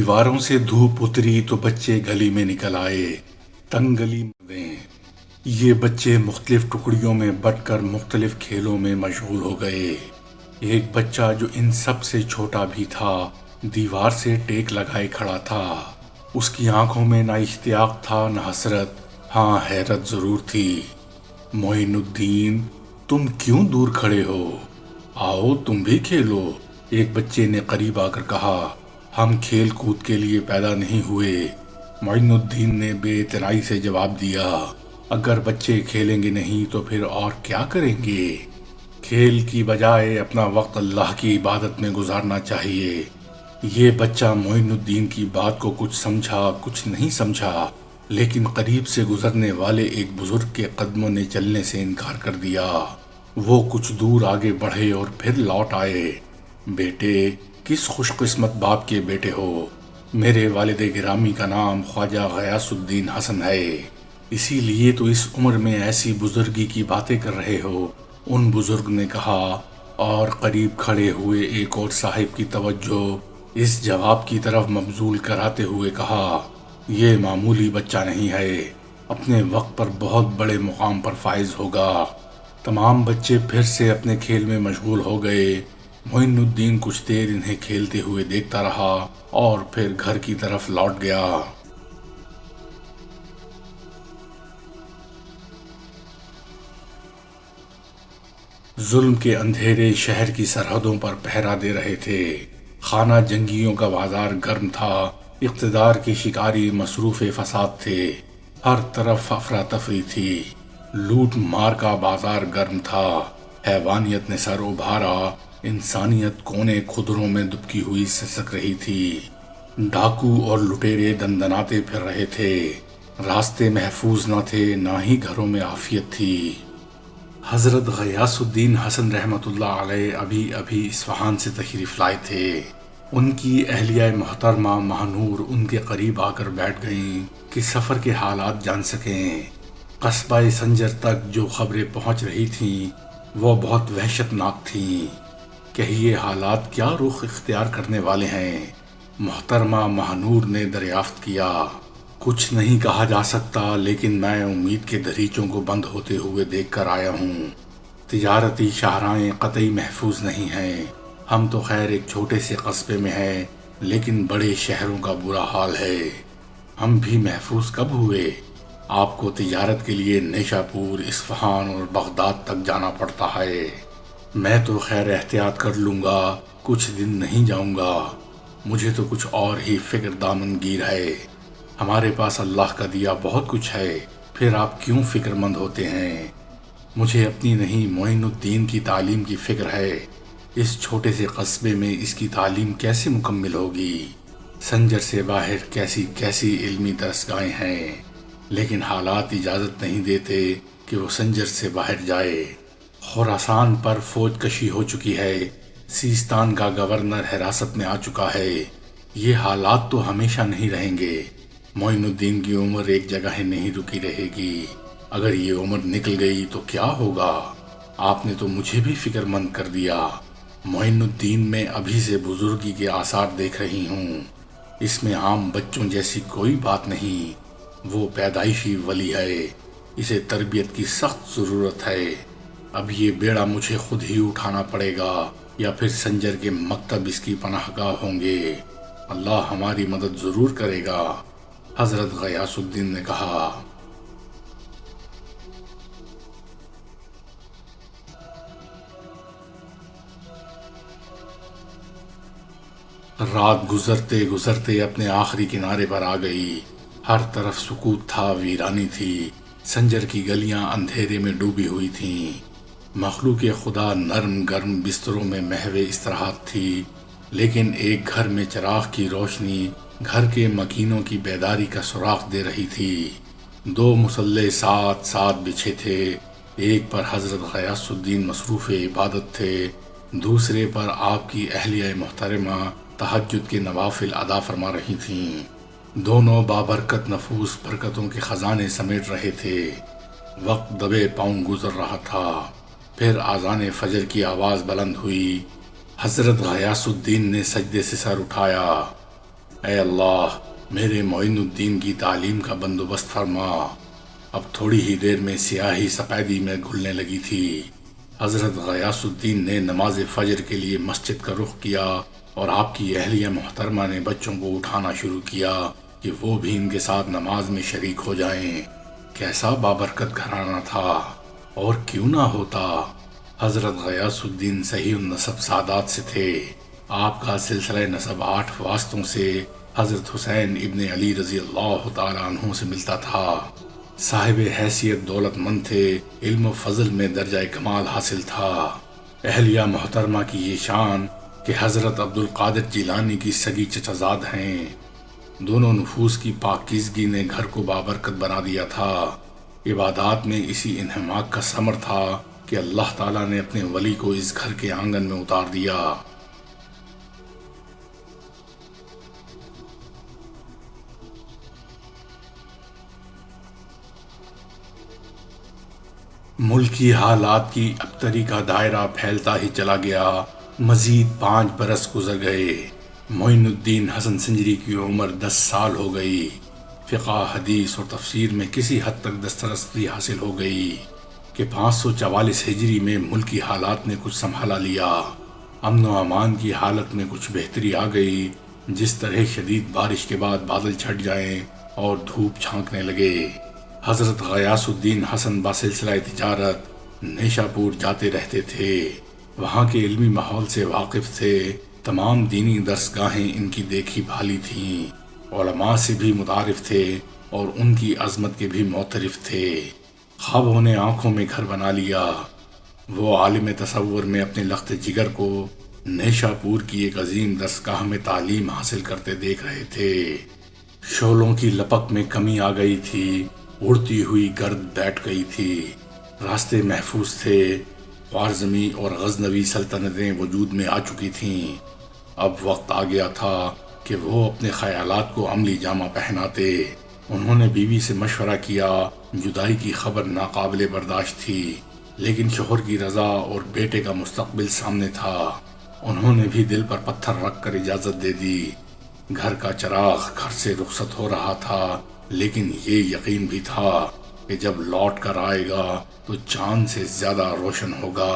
دیواروں سے دھوپ اتری تو بچے گلی میں نکل آئے، تنگ گلی میں یہ بچے مختلف ٹکڑیوں میں بٹ کر مختلف کھیلوں میں مشغول ہو گئے۔ ایک بچہ جو ان سب سے چھوٹا بھی تھا دیوار سے ٹیک لگائے کھڑا تھا۔ اس کی آنکھوں میں نہ اشتیاق تھا نہ حسرت، ہاں حیرت ضرور تھی۔ معین الدین، تم کیوں دور کھڑے ہو؟ آؤ تم بھی کھیلو، ایک بچے نے قریب آ کر کہا۔ ہم کھیل کود کے لیے پیدا نہیں ہوئے، معین الدین نے بے اعتنائی سے جواب دیا۔ اگر بچے کھیلیں گے نہیں تو پھر اور کیا کریں گے؟ کھیل کی بجائے اپنا وقت اللہ کی عبادت میں گزارنا چاہیے۔ یہ بچہ معین الدین کی بات کو کچھ سمجھا کچھ نہیں سمجھا، لیکن قریب سے گزرنے والے ایک بزرگ کے قدموں نے چلنے سے انکار کر دیا۔ وہ کچھ دور آگے بڑھے اور پھر لوٹ آئے۔ بیٹے، کس خوش قسمت باپ کے بیٹے ہو؟ میرے والد گرامی کا نام خواجہ غیاث الدین حسن ہے، اسی لیے تو اس عمر میں ایسی بزرگی کی باتیں کر رہے ہو، ان بزرگ نے کہا، اور قریب کھڑے ہوئے ایک اور صاحب کی توجہ اس جواب کی طرف مبذول کراتے ہوئے کہا، یہ معمولی بچہ نہیں ہے، اپنے وقت پر بہت بڑے مقام پر فائز ہوگا۔ تمام بچے پھر سے اپنے کھیل میں مشغول ہو گئے۔ معین الدین کچھ دیر انہیں کھیلتے ہوئے دیکھتا رہا اور پھر گھر کی طرف لوٹ گیا۔ ظلم کے اندھیرے شہر کی سرحدوں پر پہرا دے رہے تھے۔ خانہ جنگیوں کا بازار گرم تھا، اقتدار کے شکاری مصروف فساد تھے، ہر طرف افراتفری تھی، لوٹ مار کا بازار گرم تھا، حیوانیت نے سر ابھارا، انسانیت کونے خدروں میں دبکی ہوئی سسک رہی تھی، ڈاکو اور لٹیرے دندناتے پھر رہے تھے، راستے محفوظ نہ تھے نہ ہی گھروں میں عافیت تھی۔ حضرت غیاث الدین حسن رحمۃ اللہ علیہ ابھی اصفہان سے تشریف لائے تھے۔ ان کی اہلیہ محترمہ ماہنور ان کے قریب آ کر بیٹھ گئیں کہ سفر کے حالات جان سکیں۔ قصبہ سنجر تک جو خبریں پہنچ رہی تھیں وہ بہت وحشت ناک تھیں۔ کہیے حالات کیا رخ اختیار کرنے والے ہیں؟ محترمہ ماہنور نے دریافت کیا۔ کچھ نہیں کہا جا سکتا، لیکن میں امید کے دریچوں کو بند ہوتے ہوئے دیکھ کر آیا ہوں۔ تجارتی شاہراہیں قطعی محفوظ نہیں ہیں۔ ہم تو خیر ایک چھوٹے سے قصبے میں ہیں، لیکن بڑے شہروں کا برا حال ہے۔ ہم بھی محفوظ کب ہوئے؟ آپ کو تجارت کے لیے نیشا پور، اصفہان اور بغداد تک جانا پڑتا ہے۔ میں تو خیر احتیاط کر لوں گا، کچھ دن نہیں جاؤں گا۔ مجھے تو کچھ اور ہی فکر دامن گیر ہے۔ ہمارے پاس اللہ کا دیا بہت کچھ ہے، پھر آپ کیوں فکر مند ہوتے ہیں؟ مجھے اپنی نہیں معین الدین کی تعلیم کی فکر ہے۔ اس چھوٹے سے قصبے میں اس کی تعلیم کیسے مکمل ہوگی؟ سنجر سے باہر کیسی کیسی علمی درسگاہیں ہیں، لیکن حالات اجازت نہیں دیتے کہ وہ سنجر سے باہر جائے۔ خراسان پر فوج کشی ہو چکی ہے، سیستان کا گورنر حراست میں آ چکا ہے۔ یہ حالات تو ہمیشہ نہیں رہیں گے۔ معین الدین کی عمر ایک جگہ نہیں رکی رہے گی۔ اگر یہ عمر نکل گئی تو کیا ہوگا؟ آپ نے تو مجھے بھی فکر مند کر دیا۔ معین الدین میں ابھی سے بزرگی کے آثار دیکھ رہی ہوں۔ اس میں عام بچوں جیسی کوئی بات نہیں، وہ پیدائشی ولی ہے، اسے تربیت کی سخت ضرورت ہے۔ اب یہ بیڑا مجھے خود ہی اٹھانا پڑے گا یا پھر سنجر کے مکتب اس کی پناہ گاہ ہوں گے۔ اللہ ہماری مدد ضرور کرے گا، حضرت غیاث الدین نے کہا۔ رات گزرتے گزرتے اپنے آخری کنارے پر آ گئی۔ ہر طرف سکوت تھا، ویرانی تھی، سنجر کی گلیاں اندھیرے میں ڈوبی ہوئی تھیں۔ مخلوق خدا نرم گرم بستروں میں محو استراحت تھی، لیکن ایک گھر میں چراغ کی روشنی گھر کے مکینوں کی بیداری کا سراغ دے رہی تھی۔ دو مصلے ساتھ ساتھ بچھے تھے، ایک پر حضرت غیاث الدین مصروف عبادت تھے، دوسرے پر آپ کی اہلیہ محترمہ تہجد کے نوافل ادا فرما رہی تھیں۔ دونوں بابرکت نفوس برکتوں کے خزانے سمیٹ رہے تھے۔ وقت دبے پاؤں گزر رہا تھا، پھر اذان فجر کی آواز بلند ہوئی۔ حضرت غیاث الدین نے سجدے سے سر اٹھایا۔ اے اللہ میرے معین الدین کی تعلیم کا بندوبست فرما۔ اب تھوڑی ہی دیر میں سیاہی سفیدی میں گھلنے لگی تھی۔ حضرت غیاث الدین نے نماز فجر کے لیے مسجد کا رخ کیا اور آپ کی اہلیہ محترمہ نے بچوں کو اٹھانا شروع کیا کہ وہ بھی ان کے ساتھ نماز میں شریک ہو جائیں۔ کیسا بابرکت گھرانہ تھا، اور کیوں نہ ہوتا۔ حضرت غیاث الدین صحیح النسب سادات سے تھے۔ آپ کا سلسلہ نسب 8 واسطوں سے حضرت حسین ابن علی رضی اللہ تعالیٰ عنہ سے ملتا تھا۔ صاحب حیثیت دولت مند تھے، علم و فضل میں درجہ کمال حاصل تھا۔ اہلیہ محترمہ کی یہ شان کہ حضرت عبد القادر جیلانی کی سگی چچازاد ہیں۔ دونوں نفوس کی پاکیزگی نے گھر کو بابرکت بنا دیا تھا۔ عبادات میں اسی انہماک کا ثمر تھا کہ اللہ تعالیٰ نے اپنے ولی کو اس گھر کے آنگن میں اتار دیا۔ ملکی حالات کی ابتری کا دائرہ پھیلتا ہی چلا گیا۔ مزید 5 برس گزر گئے۔ معین الدین حسن سنجری کی عمر 10 سال ہو گئی۔ فقہ، حدیث اور تفسیر میں کسی حد تک دسترسی حاصل ہو گئی کہ 544 ہجری میں ملکی حالات نے کچھ سنبھالا لیا۔ امن و امان کی حالت میں کچھ بہتری آ گئی۔ جس طرح شدید بارش کے بعد بادل چھٹ جائیں اور دھوپ چھانکنے لگے۔ حضرت غیاث الدین حسن باسلسلہ تجارت نیشا پور جاتے رہتے تھے۔ وہاں کے علمی ماحول سے واقف تھے۔ تمام دینی درسگاہیں ان کی دیکھی بھالی تھیں۔ علماء سے بھی متعارف تھے اور ان کی عظمت کے بھی معترف تھے۔ خوابوں نے آنکھوں میں گھر بنا لیا۔ وہ عالم تصور میں اپنے لخت جگر کو نیشا پور کی ایک عظیم درسگاہ میں تعلیم حاصل کرتے دیکھ رہے تھے۔ شعلوں کی لپک میں کمی آ گئی تھی۔ اڑتی ہوئی گرد بیٹھ گئی تھی۔ راستے محفوظ تھے۔ خوارزمی اور غزنوی سلطنتیں وجود میں آ چکی تھیں۔ اب وقت آ گیا تھا کہ وہ اپنے خیالات کو عملی جامہ پہناتے۔ انہوں نے بیوی سے مشورہ کیا۔ جدائی کی خبر ناقابل برداشت تھی، لیکن شوہر کی رضا اور بیٹے کا مستقبل سامنے تھا۔ انہوں نے بھی دل پر پتھر رکھ کر اجازت دے دی۔ گھر کا چراغ گھر سے رخصت ہو رہا تھا، لیکن یہ یقین بھی تھا کہ جب لوٹ کر آئے گا تو چاند سے زیادہ روشن ہوگا۔